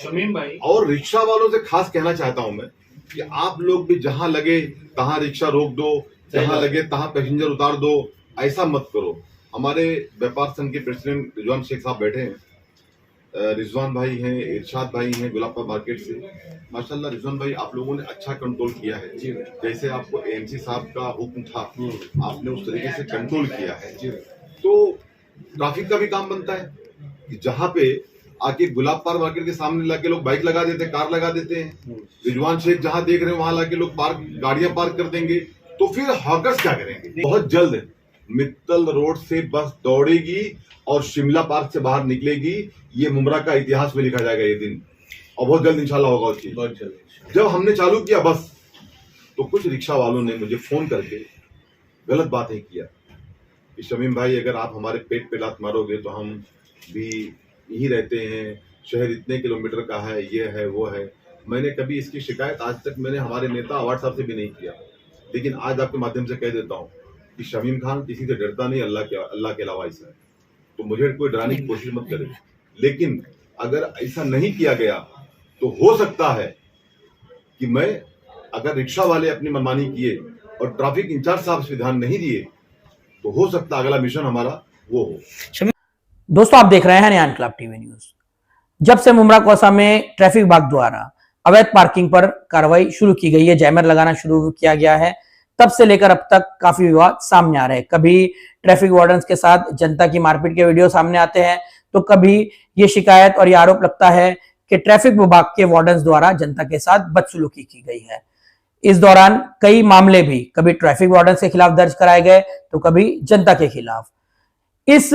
शमीम भाई, और रिक्शा वालों से खास कहना चाहता हूं मैं कि आप लोग भी जहां लगे तहां रिक्शा रोक दो, जहां लगे तहां पैसेंजर उतार दो, ऐसा मत करो। हमारे व्यापार संघ के प्रेसिडेंट रिजवान शेख साहब बैठे हैं, रिजवान भाई हैं, इरशाद भाई हैं गुलाबपुर मार्केट से। माशाल्लाह रिजवान भाई, आप लोगों ने अच्छा कंट्रोल किया है। जैसे आपको एएमसी साहब का हुक्म था, आपने उस तरीके से कंट्रोल किया है। तो ट्रैफिक का भी काम बनता है कि जहां पे आके गुलाब पार मार्केट के सामने लाके लोग बाइक लगा देते हैं, कार लगा देते हैं, रिजवान शेख जहां देख रहे हैं वहां लाके लोग गाड़ियां पार्क कर देंगे, तो फिर हॉकर्स क्या करेंगे? बहुत जल्द मित्तल रोड से बस दौड़ेगी और शिमला पार्क से बाहर निकलेगी। ये मुमरा का इतिहास में लिखा जाएगा ये दिन, और बहुत जल्द इंशाल्लाह होगा उस चीज। जब हमने चालू किया बस, तो कुछ रिक्शा वालों ने मुझे फोन करके गलत बातें किया कि शमीम भाई, अगर आप हमारे पेट पे लात मारोगे तो हम भी यही रहते हैं, शहर इतने किलोमीटर का है, ये है वो है। मैंने कभी इसकी शिकायत आज तक मैंने हमारे नेता अवार्ड साहब से भी नहीं किया, लेकिन आज आपके माध्यम से कह देता हूं कि शमीम खान किसी से डरता नहीं, अल्लाह के अलावा ऐसा है। तो मुझे कोई डराने की कोशिश मत करे, लेकिन अगर ऐसा नहीं किया गया तो हो सकता है कि मैं, अगर रिक्शा वाले अपनी मनमानी किए और ट्रैफिक इंचार्ज साहब से ध्यान नहीं दिए, तो हो सकता अगला मिशन हमारा वो हो। दोस्तों, आप देख रहे हैं नया इनकलाब टीवी न्यूज। जब से मुमरा कौसा में ट्रैफिक विभाग द्वारा अवैध पार्किंग पर कार्रवाई शुरू की गई है, जैमर लगाना शुरू किया गया है, तब से लेकर अब तक काफी विवाद सामने आ रहे हैं। कभी ट्रैफिक वार्डन्स के साथ जनता की मारपीट के वीडियो सामने आते हैं, तो कभी ये शिकायत और ये आरोप लगता है कि ट्रैफिक विभाग के वार्डन्स द्वारा जनता के साथ बदसलूकी की गई है। इस दौरान कई मामले भी कभी ट्रैफिक वार्डन्स के खिलाफ दर्ज कराए गए, तो कभी जनता के खिलाफ। इस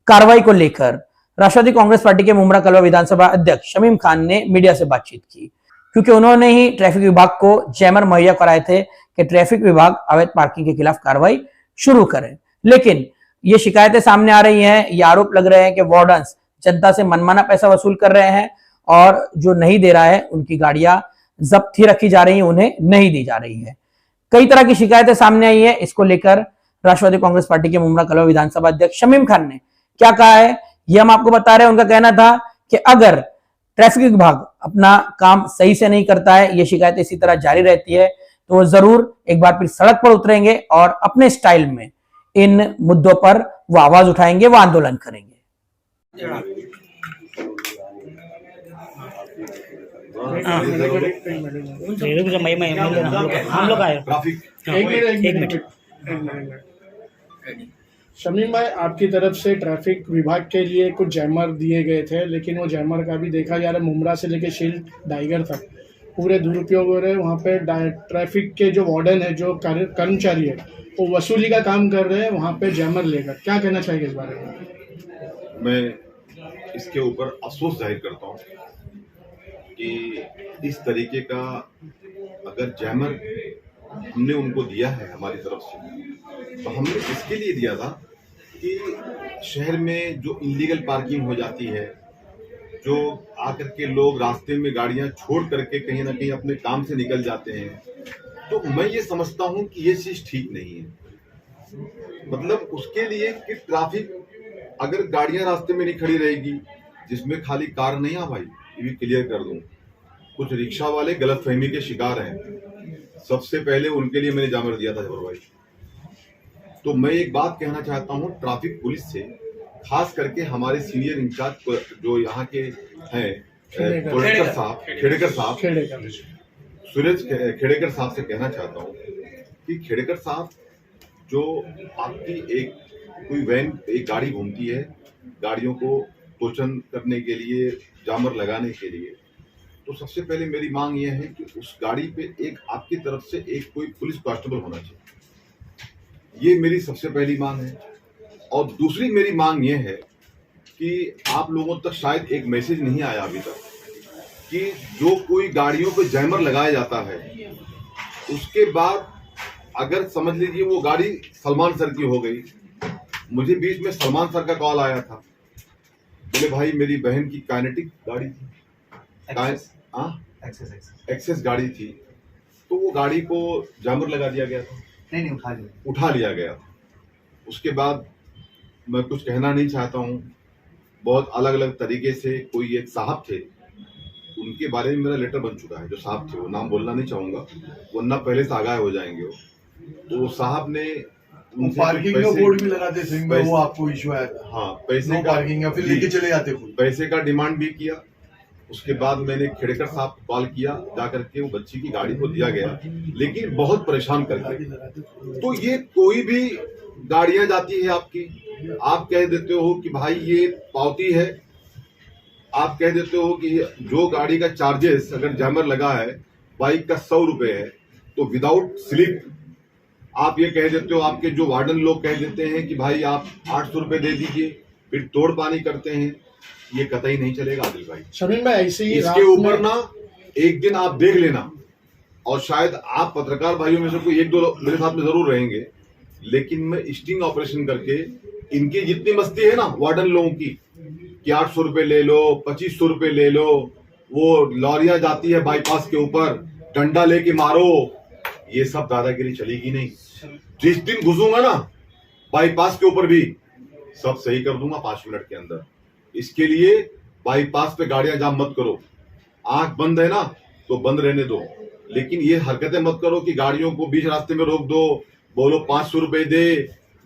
कार्रवाई को लेकर राष्ट्रवादी कांग्रेस पार्टी के मुमरा कलवा विधानसभा अध्यक्ष शमीम खान ने मीडिया से बातचीत की, क्योंकि उन्होंने ही ट्रैफिक विभाग को जैमर मुहैया कराए थे कि ट्रैफिक विभाग अवैध पार्किंग के खिलाफ कार्रवाई शुरू करे। लेकिन ये शिकायतें सामने आ रही हैं, ये आरोप लग रहे हैं कि वार्डन्स जनता से मनमाना पैसा वसूल कर रहे हैं और जो नहीं दे रहा है उनकी गाड़ियां जब्त ही रखी जा रही हैं, उन्हें नहीं दी जा रही है। कई तरह की शिकायतें सामने आई है। इसको लेकर राष्ट्रवादी कांग्रेस पार्टी के मुमरा कलवा विधानसभा अध्यक्ष शमीम खान ने क्या कहा है, ये हम आपको बता रहे हैं। उनका कहना था कि अगर ट्रैफिक विभाग अपना काम सही से नहीं करता है, ये शिकायत इसी तरह जारी रहती है, तो वो जरूर एक बार फिर सड़क पर उतरेंगे और अपने स्टाइल में इन मुद्दों पर वो आवाज उठाएंगे, वो आंदोलन करेंगे। हम लोग आए। एक मिनट। शमीम भाई, आपकी तरफ से ट्रैफिक विभाग के लिए कुछ जैमर दिए गए थे, लेकिन वो जैमर का भी देखा जा रहा है मुमरा से लेके शील्ड टाइगर तक पूरे दुरुपयोग हो रहे हैं। वहाँ पे ट्रैफिक के जो वार्डन है, जो कर्मचारी है, वो वसूली का काम कर रहे हैं वहाँ पे जैमर लेकर। क्या कहना चाहिए इस बारे में? मैं इसके ऊपर अफसोस जाहिर करता हूँ कि इस तरीके का अगर जैमर हमने उनको दिया है हमारी तरफ से, तो हमने इसके लिए दिया था कि शहर में जो इलीगल पार्किंग हो जाती है, जो आकर के लोग रास्ते में गाड़ियां छोड़ करके कहीं ना कहीं अपने काम से निकल जाते हैं, तो मैं ये समझता हूं कि ये चीज ठीक नहीं है। मतलब उसके लिए कि ट्रैफिक, अगर गाड़ियां रास्ते में नहीं खड़ी रहेगी, जिसमें खाली कार नहीं आ भाई, ये भी क्लियर कर दूं, कुछ रिक्शा वाले गलतफहमी के शिकार हैं। सबसे पहले उनके लिए मैंने जामर दिया था जबर भाई। तो मैं एक बात कहना चाहता हूं ट्रैफिक पुलिस से, खास करके हमारे सीनियर इंचार्ज जो यहाँ के हैं खेड़ेकर साहब सूरज खेड़ेकर साहब से कहना चाहता हूँ कि खेड़ेकर साहब, जो आपकी एक कोई वैन, एक गाड़ी घूमती है गाड़ियों को टोचन करने के लिए, जामर लगाने के लिए, तो सबसे पहले मेरी मांग यह है कि उस गाड़ी पे एक आपकी तरफ से एक कोई पुलिस कांस्टेबल होना चाहिए। ये मेरी सबसे पहली मांग है। और दूसरी मेरी मांग यह है कि आप लोगों तक शायद एक मैसेज नहीं आया अभी तक कि जो कोई गाड़ियों पे जैमर लगाया जाता है, उसके बाद अगर समझ लीजिए वो गाड़ी सलमान सर की हो गई, मुझे बीच में सलमान सर का कॉल आया था, बोले भाई मेरी बहन की काइनेटिक गाड़ी थी, एक्सेस गाड़ी थी, तो वो गाड़ी को जामर लगा दिया गया था। नहीं, उठा लिया गया। उसके बाद मैं कुछ कहना नहीं चाहता हूँ, बहुत अलग अलग तरीके से कोई एक साहब थे उनके बारे में मेरा लेटर बन चुका है। जो साहब थे, वो नाम बोलना नहीं चाहूंगा वरना पहले से आगाह हो जाएंगे वो। तो वो साहब ने उनसे पार्किंग का बोर्ड भी लगाते सिंह में, वो आपको इशू आया था? हाँ, पैसे नो का पार्किंग, या फिर लेके चले जाते खुद? पैसे का डिमांड भी किया। उसके बाद मैंने खेड़कर साहब को कॉल किया, जाकर के वो बच्ची की गाड़ी को दिया गया, लेकिन बहुत परेशान करके। तो ये कोई भी गाड़ियां जाती है आपकी, आप कह देते हो कि भाई ये पावती है, आप कह देते हो कि जो गाड़ी का चार्जेस अगर जैमर लगा है बाइक का 100 रुपए है, तो विदाउट स्लिप आप ये कह देते हो, आपके जो वार्डन लोग कह देते हैं कि भाई आप 800 रुपए दे दीजिए, फिर तोड़ पानी करते हैं। ये कतई नहीं चलेगा आदिल भाई। शमीम भाई ऐसे ही इसके ऊपर ना एक दिन आप देख लेना, और शायद आप पत्रकार भाइयों में से कोई एक दो मेरे साथ में जरूर रहेंगे, लेकिन मैं स्टिंग ऑपरेशन करके इनकी जितनी मस्ती है ना वार्डन लोगों की कि 800 रुपए ले लो, 2500 रुपए ले लो, वो लॉरियां जाती है बाईपास के ऊपर, डंडा लेके मारो, ये सब दादागिरी चलेगी नहीं। जिस दिन घुसूंगा ना बाईपास के ऊपर भी सब सही कर दूंगा 5 मिनट के अंदर। इसके लिए बाईपास पे गाड़ियां जाम मत करो, आंख बंद है ना तो बंद रहने दो, लेकिन ये हरकतें मत करो कि गाड़ियों को बीच रास्ते में रोक दो, बोलो 500 रुपए दे,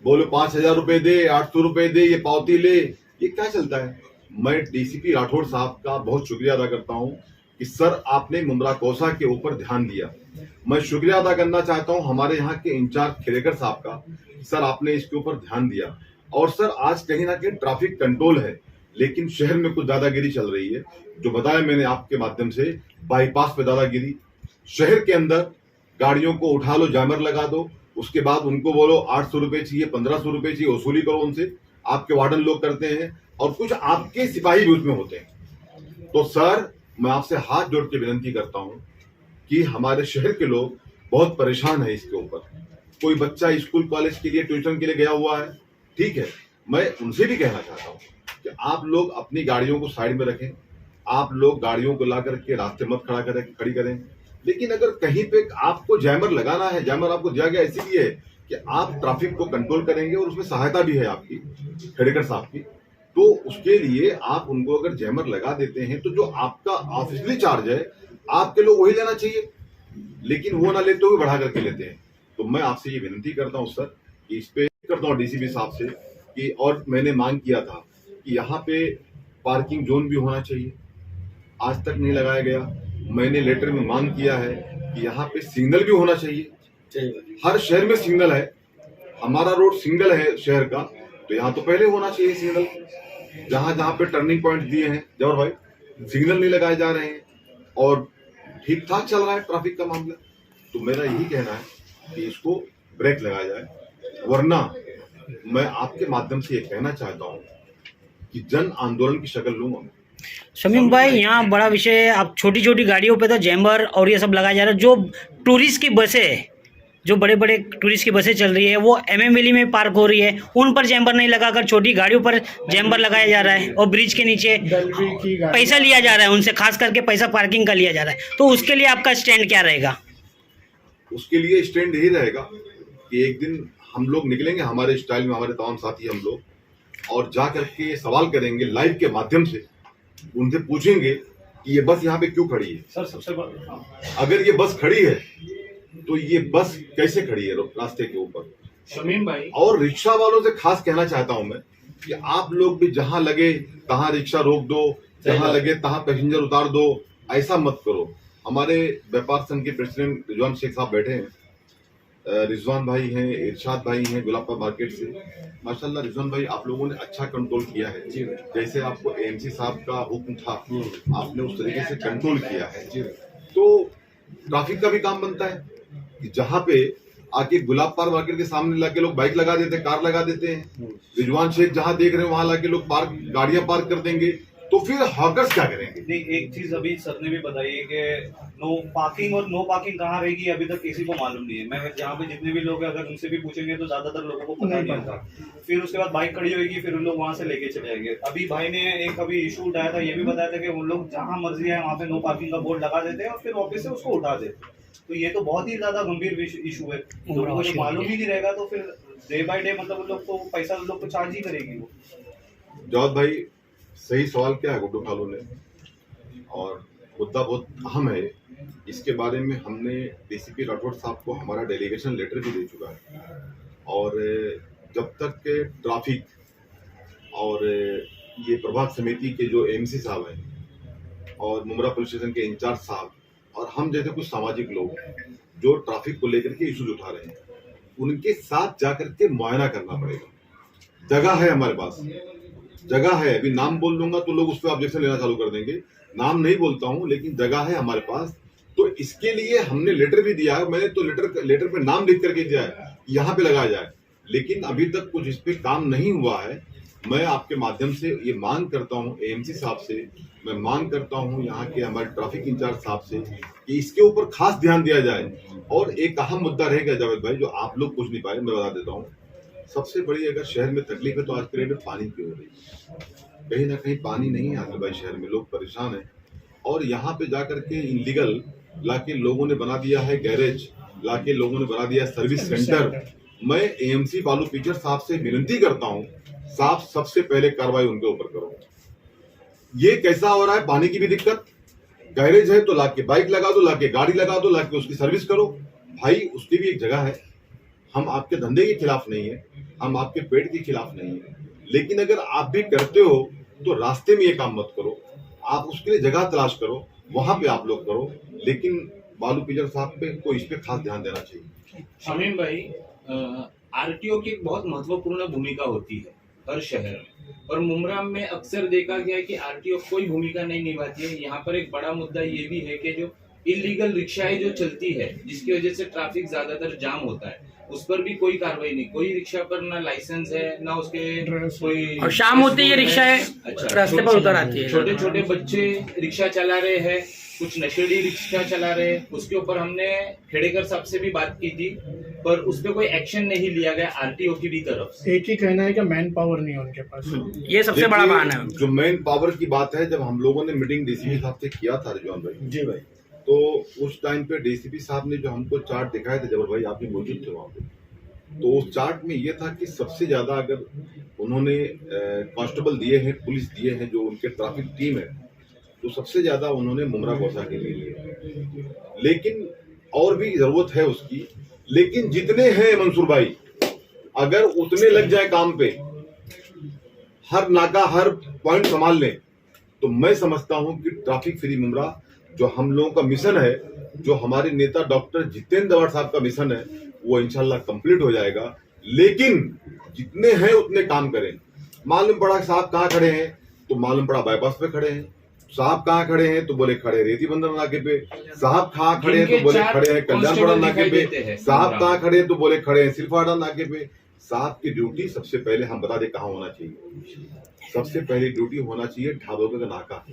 बोलो 5000 रुपए दे, 800 रुपए दे, ये पावती ले, ये क्या चलता है। मैं डीसीपी राठौड़ साहब का बहुत शुक्रिया अदा करता हूं कि सर आपने मुमरा कोसा के ऊपर ध्यान दिया। मैं शुक्रिया अदा करना चाहता हूं हमारे यहाँ के इंचार्ज खेड़ेकर साहब का, सर आपने इसके ऊपर ध्यान दिया। और सर आज कहीं ना कहीं ट्रैफिक कंट्रोल है, लेकिन शहर में कुछ दादागिरी चल रही है। जो बताया मैंने आपके माध्यम से, बाईपास पे दादागिरी, शहर के अंदर गाड़ियों को उठा लो, जैमर लगा दो, उसके बाद उनको बोलो 800 रुपए चाहिए, 1500 रुपए चाहिए, वसूली करो उनसे। आपके वार्डन लोग करते हैं और कुछ आपके सिपाही भी उसमें होते हैं। तो सर मैं आपसे हाथ जोड़ के विनती करता हूं कि हमारे शहर के लोग बहुत परेशान है इसके ऊपर। कोई बच्चा स्कूल कॉलेज के लिए ट्यूशन के लिए गया हुआ है, ठीक है, मैं उनसे भी कहना चाहता हूँ कि आप लोग अपनी गाड़ियों को साइड में रखें, आप लोग गाड़ियों को ला करके रास्ते मत खड़ी करें। लेकिन अगर कहीं पे आपको जैमर लगाना है, जैमर आपको दिया गया इसीलिए है कि आप ट्रैफिक को कंट्रोल करेंगे और उसमें सहायता भी है आपकी खेड़ेकर साहब की, तो उसके लिए आप उनको अगर जैमर लगा देते हैं तो जो आपका ऑफिशियली चार्ज है आपके लोग वही लेना चाहिए, लेकिन वो ना लेते हुए बढ़ा करके लेते हैं। तो मैं आपसे ये विनती करता हूँ सर कि इस पे करता हूँ डीसीपी साहब से कि, और मैंने मांग किया था कि यहाँ पे पार्किंग जोन भी होना चाहिए, आज तक नहीं लगाया गया। मैंने लेटर में मांग किया है कि यहाँ पे सिग्नल भी होना चाहिए, हर शहर में सिग्नल है, हमारा रोड सिंगल है शहर का, तो यहाँ तो पहले होना चाहिए सिग्नल। जहां जहां पे टर्निंग पॉइंट दिए हैं जवर भाई, सिग्नल नहीं लगाए जा रहे हैं और ठीक ठाक चल रहा है ट्रैफिक का मामला। तो मेरा यही कहना है कि इसको ब्रेक लगाया जाए, वरना मैं आपके माध्यम से ये कहना चाहता हूँ कि जन आंदोलन की शक्ल लूंगा। शमीम भाई यहाँ बड़ा विषय है, आप छोटी छोटी गाड़ियों पे तो जैमर और ये सब लगाया जा रहा है। जो टूरिस्ट की बसें है, जो बड़े बड़े टूरिस्ट की बसें चल रही है वो एमएमवेली में पार्क हो रही है, उन पर जैमर नहीं लगाकर छोटी गाड़ियों पर जैमर लगाया जा रहा है और ब्रिज के नीचे पैसा लिया जा रहा है उनसे, खास करके पैसा पार्किंग का लिया जा रहा है। तो उसके लिए आपका स्टैंड क्या रहेगा? उसके लिए स्टैंड यही रहेगा कि एक दिन हम लोग निकलेंगे हमारे स्टाइल में, हमारे तमाम साथी हम लोग, और जा करके सवाल करेंगे लाइव के माध्यम से, उनसे पूछेंगे कि ये बस यहाँ पे क्यों खड़ी है। सर सबसे अगर ये बस खड़ी है तो ये बस कैसे खड़ी है रास्ते के ऊपर। शमीम भाई, और रिक्शा वालों से खास कहना चाहता हूं मैं कि आप लोग भी जहां लगे तहां रिक्शा रोक दो, जहां लगे तहां पैसेंजर उतार दो, ऐसा मत करो। हमारे व्यापार संघ के प्रेसिडेंट रिजवान शेख साहब बैठे हैं, रिजवान भाई हैं, इरशाद भाई हैं गुलाबा मार्केट से। माशाल्लाह रिजवान भाई आप लोगों ने अच्छा कंट्रोल किया है, जैसे आपको एएमसी साहब का हुक्म था आपने उस तरीके से कंट्रोल किया है। तो ट्रैफिक का भी काम बनता है कि जहां पे आके गुलाब पार मार्केट के सामने लाके लोग बाइक लगा देते हैं, कार लगा देते हैं, रिजवान शेख जहां देख रहे हैं वहां लाके लोग गाड़ियां पार्क कर देंगे, तो फिर हॉकर्स क्या करेंगे। नहीं, एक चीज अभी सर ने भी बताई है कि नो पार्किंग, और नो पार्किंग कहाँ रहेगी अभी तक किसी को मालूम नहीं है। मैं जहाँ पे जितने भी लोग हैं अगर उनसे भी पूछेंगे तो ज्यादातर लोगों को पता नहीं होता। फिर उसके बाद बाइक खड़ी होगी, फिर उन लोग वहां से लेके चले जाएंगे। अभी भाई ने एक अभी इशू उठाया था, ये भी बताया था कि उन लोग जहाँ मर्जी है वहाँ पे नो पार्किंग का बोर्ड लगा देते हैं और फिर वापस से उसको उठा देते हैं। तो ये तो बहुत ही ज्यादा गंभीर इशू है, लोगों को जब मालूम ही नहीं रहेगा तो फिर डे बाय डे मतलब उन लोग को पैसा उन लोग को चार्ज ही करेगी वो। जवाब भाई सही सवाल क्या है गुड्डू खालू ने, और मुद्दा बहुत अहम है। इसके बारे में हमने डीसीपी राठौड़ साहब को हमारा डेलीगेशन लेटर भी दे चुका है, और जब तक ट्रैफिक और ये प्रभाग समिति के जो एमसी साहब हैं और मुमरा पुलिस स्टेशन के इंचार्ज साहब और हम जैसे कुछ सामाजिक लोग जो ट्रैफिक को लेकर के इश्यूज उठा रहे हैं, उनके साथ जाकर के मुआयना करना पड़ेगा। जगह है हमारे पास, जगह है। अभी नाम बोल दूंगा तो लोग उस पर ऑब्जेक्शन लेना चालू कर देंगे। नाम नहीं बोलता हूं, लेकिन जगह है हमारे पास। तो इसके लिए हमने लेटर भी दिया है। मैंने तो लेटर पे नाम लिख करके दिया है, यहाँ पे लगाया जाए, लेकिन अभी तक कुछ इस पे काम नहीं हुआ है। मैं आपके माध्यम से ये मांग करता हूँ एएमसी साहब से, मैं मांग करता हूँ यहाँ के हमारे ट्रैफिक इंचार्ज साहब से कि इसके ऊपर खास ध्यान दिया जाए। और एक अहम मुद्दा रहेगा जावेद भाई, जो आप लोग पूछ नहीं पाए, मैं बता देता हूँ। सबसे बड़ी अगर शहर में तकलीफ है तो आज के डेट में पानी की हो रही है। कहीं ना कहीं पानी नहीं है आदिल भाई, शहर में लोग परेशान हैं। और यहाँ पे जाकर के इनलीगल लाके लोगों ने बना दिया है गैरेज, लाके लोगों ने बना दिया है सर्विस सेंटर। मैं एएमसी बालू पिक्चर साहब से विनती करता हूँ, साहब सबसे पहले कार्रवाई उनके ऊपर करो। ये कैसा हो रहा है, पानी की भी दिक्कत, गैरेज है तो लाके बाइक लगा दो, लाके गाड़ी लगा दो, लाके उसकी सर्विस करो। भाई उसकी भी एक जगह है। हम आपके धंधे के खिलाफ नहीं है, हम आपके पेट के खिलाफ नहीं है, लेकिन अगर आप भी करते हो तो रास्ते में ये काम मत करो। आप उसके लिए जगह तलाश करो, वहां पे आप लोग करो। लेकिन बालू पिक्चर साहब पे को इस पे खास ध्यान देना चाहिए। शमीम भाई, आरटीओ की एक बहुत महत्वपूर्ण भूमिका होती है हर शहर में, और मुमरा में अक्सर देखा गया है कि आरटीओ कोई भूमिका नहीं निभाती है। यहाँ पर एक बड़ा मुद्दा ये भी है कि जो इलीगल रिक्शाएं जो चलती है, जिसकी वजह से ट्रैफिक ज्यादातर जाम होता है, उस पर भी कोई कार्रवाई नहीं। कोई रिक्शा पर ना लाइसेंस है, ना उसके कोई, और शाम होते ही ये रिक्शाएं रास्ते पर उतर आती है। छोटे छोटे बच्चे रिक्शा चला रहे हैं, कुछ नशेड़ी रिक्शा चला रहे हैं। उसके ऊपर हमने खेड़ेकर साहब से भी बात की थी, पर उस पर कोई एक्शन नहीं लिया गया आरटीओ की भी तरफ से। एक ही कहना है कि मैन पावर नहीं है उनके पास। ये सबसे बड़ा बहाना है। जो मेन पावर की बात है, जब हम लोगों ने मीटिंग डीसीपी साहब से किया था रिजवान भाई जी भाई, तो उस टाइम पे डीसीपी साहब ने जो हमको चार्ट दिखाए थे, जबर भाई आप भी मौजूद थे वहाँ पे, तो उस चार्ट में ये था कि सबसे ज्यादा अगर उन्होंने कांस्टेबल दिए हैं, पुलिस दिए हैं, जो उनके ट्रैफिक टीम है, तो सबसे ज्यादा उन्होंने मुमरा गौसा के लिए लिए। लेकिन और भी जरूरत है उसकी, लेकिन जितने हैं मंसूर भाई, अगर उतने लग जाए काम पे, हर नाका हर पॉइंट संभाल लें, तो मैं समझता हूं कि ट्रैफिक फ्री मुमरा जो हम लोगों का मिशन है, जो हमारे नेता डॉक्टर जितेंद्र दवाड़ साहब का मिशन है, वो इंशाल्लाह कंप्लीट हो जाएगा। लेकिन जितने हैं उतने काम करें। मालूम पड़ा साहब कहाँ खड़े हैं, तो मालूम पड़ा बाईपास पे खड़े हैं। साहब कहाँ खड़े हैं, तो बोले खड़े रेती बंदर नाके पे। साहब कहाँ खड़े हैं, तो बोले खड़े हैं कल्याणपुरा नाके पे। साहब कहाँ खड़े हैं, तो बोले खड़े हैं सिलफाड़ा नाके पे। साहब की ड्यूटी सबसे पहले हम बता दें कहाँ होना चाहिए। सबसे पहली ड्यूटी होना चाहिए ढाबों का नाका,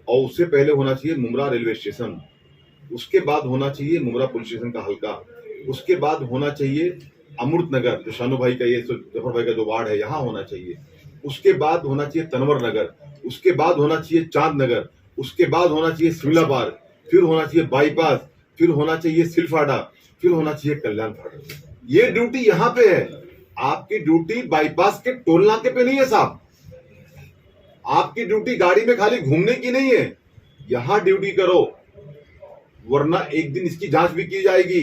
और उससे पहले होना चाहिए मुमरा रेलवे स्टेशन, उसके बाद होना चाहिए मुमरा पुलिस स्टेशन का हल्का, उसके बाद होना चाहिए अमृत नगर, जो शानू भाई का ये जफर भाई का जो वार्ड है, यहाँ होना चाहिए। उसके बाद होना चाहिए तनवर नगर, उसके बाद होना चाहिए चांद नगर, उसके बाद होना चाहिए शिमला पार, फिर होना चाहिए बाईपास, फिर होना चाहिए सिलफाड़ा, फिर होना चाहिए कल्याण फाड़ा। ये ड्यूटी यहाँ पे है। आपकी ड्यूटी बाईपास के टोल नाके पे नहीं है साहब। आपकी ड्यूटी गाड़ी में खाली घूमने की नहीं है, यहां ड्यूटी करो, वरना एक दिन इसकी जांच भी की जाएगी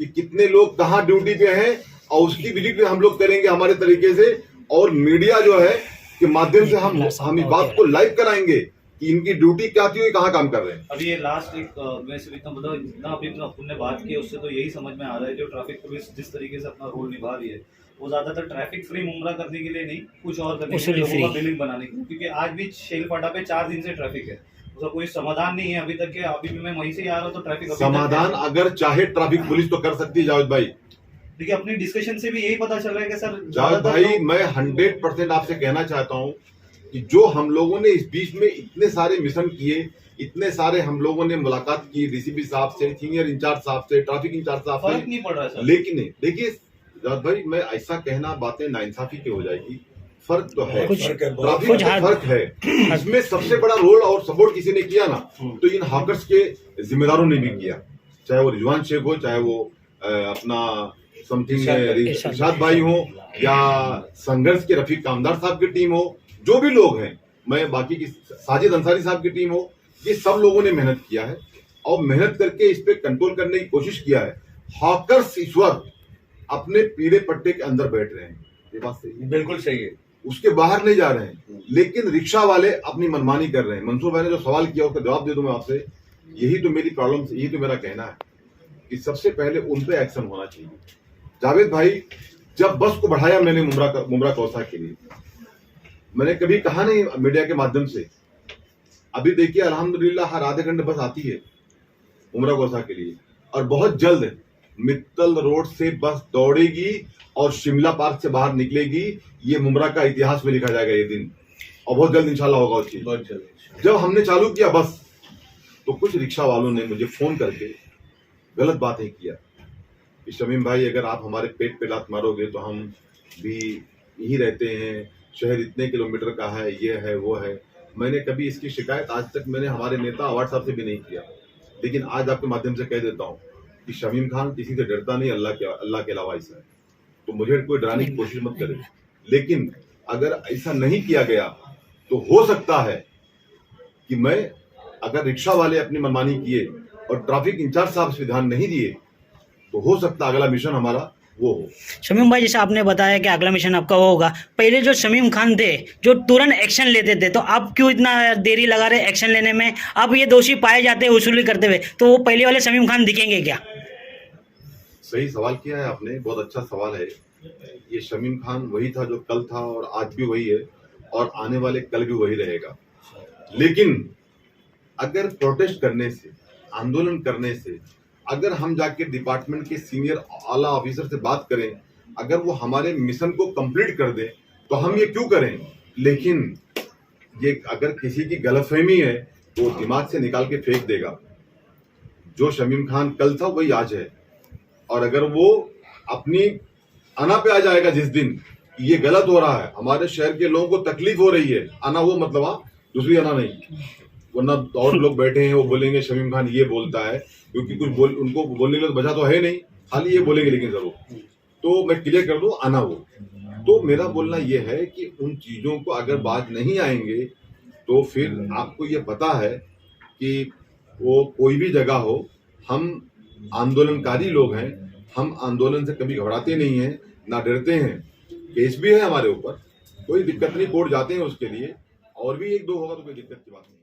कि कितने लोग कहां ड्यूटी पे हैं, और उसकी विजिट भी हम लोग करेंगे हमारे तरीके से, और मीडिया जो है के माध्यम से हम इस बात को लाइव कराएंगे कि इनकी ड्यूटी क्या थी, कहाँ काम कर रहे हैं। अभी ये लास्ट एक मैं सिर्फ इतना मतलब जितना अभी अपने बात की उससे तो यही समझ में आ रहा है, जो ट्रैफिक पुलिस जिस तरीके से अपना रोल निभा रही है, वो ज्यादातर ट्रैफिक फ्री मुमरा करने के लिए नहीं, कुछ और करने के लिए, लोगों का बिलिंग बनाने के लिए। क्योंकि आज भी शेलफाड़ा पे 4 दिन से ट्रैफिक है, उसका कोई समाधान नहीं है अभी तक के। अभी भी मैं वहीं से आ रहा हूँ तो ट्रैफिक समाधान अगर चाहे ट्रैफिक पुलिस तो कर सकती है जावेद भाई। देखिए अपनी डिस्कशन से भी यही पता चल रहा है कि सर जावेद भाई, मैं 100% आपसे कहना चाहता हूं कि जो हम लोगों ने इस बीच में इतने सारे मिशन किए, इतने सारे हम लोगों ने मुलाकात की डीसीपी साहब से, सीनियर इंचार्ज साहब से, ट्रैफिक इंचार्ज साहब से, फर्क नहीं पड़ रहा सर। लेकिन देखिए जावेद भाई, मैं ऐसा कहना बातें नाइंसाफी की हो जाएगी। फर्क तो है, ट्रैफिक में फर्क है। इसमें सबसे बड़ा रोल और सपोर्ट किसी ने किया ना, तो इन हॉकर्स के जिम्मेदारों ने भी किया, चाहे वो रिजवान शेख हो, चाहे वो अपना समथिंग इरशाद भाई हो, या संघर्ष के रफीक कामदार साहब की टीम हो, जो भी लोग हैं, मैं बाकी की साजिद अंसारी साहब की टीम हो, ये सब लोगों ने मेहनत किया है और मेहनत करके इस पे कंट्रोल करने की कोशिश किया है। हॉकर्स इस वक्त अपने पीले पट्टे के अंदर बैठ रहे हैं, ये बात सही है, बिल्कुल सही है। उसके बाहर नहीं जा रहे हैं, लेकिन रिक्शा वाले अपनी मनमानी कर रहे हैं। मंसूर भाई ने जो सवाल किया उसका जवाब दे दूं मैं आपसे। यही तो मेरी प्रॉब्लम, यही तो मेरा कहना है कि सबसे पहले उन पे एक्शन होना चाहिए। जावेद भाई, जब बस को बढ़ाया मैंने मुमरा कौसा के लिए, मैंने कभी कहा नहीं मीडिया के माध्यम से। अभी देखिए अल्हम्दुलिल्लाह हर आधे घंटे बस आती है मुमरा कौसा के लिए, और बहुत जल्द मित्तल रोड से बस दौड़ेगी और शिमला पार्क से बाहर निकलेगी। ये मुमरा का इतिहास में लिखा जाएगा ये दिन, और बहुत जल्द इंशाल्लाह होगा वो चीज। जब हमने चालू किया बस, तो कुछ रिक्शा वालों ने मुझे फोन करके गलत बातें किया कि शमीम भाई, अगर आप हमारे पेट पे लात मारोगे तो हम भी यही रहते हैं, शहर इतने किलोमीटर का है, ये है वो है। मैंने कभी इसकी शिकायत आज तक मैंने हमारे नेता अवार्ड साहब से भी नहीं किया, लेकिन आज आपके माध्यम से कह देता हूँ कि शमीम खान किसी से डरता नहीं, अल्लाह के अलावा ऐसा है, तो मुझे कोई डराने की कोशिश मत करे। लेकिन अगर ऐसा नहीं किया गया तो हो सकता है कि मैं, अगर रिक्शा वाले अपनी मनमानी किए और ट्रैफिक इंचार्ज साहब इस पे ध्यान नहीं दिए, तो हो सकता अगला मिशन हमारा वो हो। शमीम भाई, जैसे आपने बताया कि अगला मिशन आपका वो होगा, पहले जो शमीम खान थे जो तुरंत एक्शन लेते थे, तो आप क्यों इतना देरी लगा रहे एक्शन लेने में? अब ये दोषी पाए जाते हैं वसूली करते हुए, तो वो पहले वाले शमीम खान दिखेंगे क्या? सही सवाल किया है आपने, बहुत अच्छा सवाल है। ये शमीम खान वही था जो कल था, और आज भी वही है, और आने वाले कल भी वही रहेगा। लेकिन अगर प्रोटेस्ट करने से, आंदोलन करने से, अगर हम जाके डिपार्टमेंट के सीनियर आला ऑफिसर से बात करें, अगर वो हमारे मिशन को कंप्लीट कर दे, तो हम ये क्यों करें? लेकिन ये अगर किसी की गलतफहमी है तो दिमाग से निकाल के फेंक देगा। जो शमीम खान कल था वही आज है, और अगर वो अपनी अना पे आ जाएगा जिस दिन ये गलत हो रहा है, हमारे शहर के लोगों को तकलीफ हो रही है, आना वो मतलब दूसरी आना नहीं, वरना और लोग बैठे हैं वो बोलेंगे शमीम खान ये बोलता है, क्योंकि कुछ उनको बोलने के लिए बचा तो है नहीं, खाली ये बोलेंगे। लेकिन जरूर तो मैं क्लियर कर दूं, आना वो। तो मेरा बोलना ये है कि उन चीजों को अगर बाज नहीं आएंगे तो फिर आपको ये पता है कि वो कोई भी जगह हो, हम आंदोलनकारी लोग हैं, हम आंदोलन से कभी घबराते नहीं हैं, ना डरते हैं। केस भी है हमारे ऊपर, कोई दिक्कत नहीं, कोर्ट जाते हैं उसके लिए, और भी एक दो होगा तो कोई दिक्कत की बात नहीं।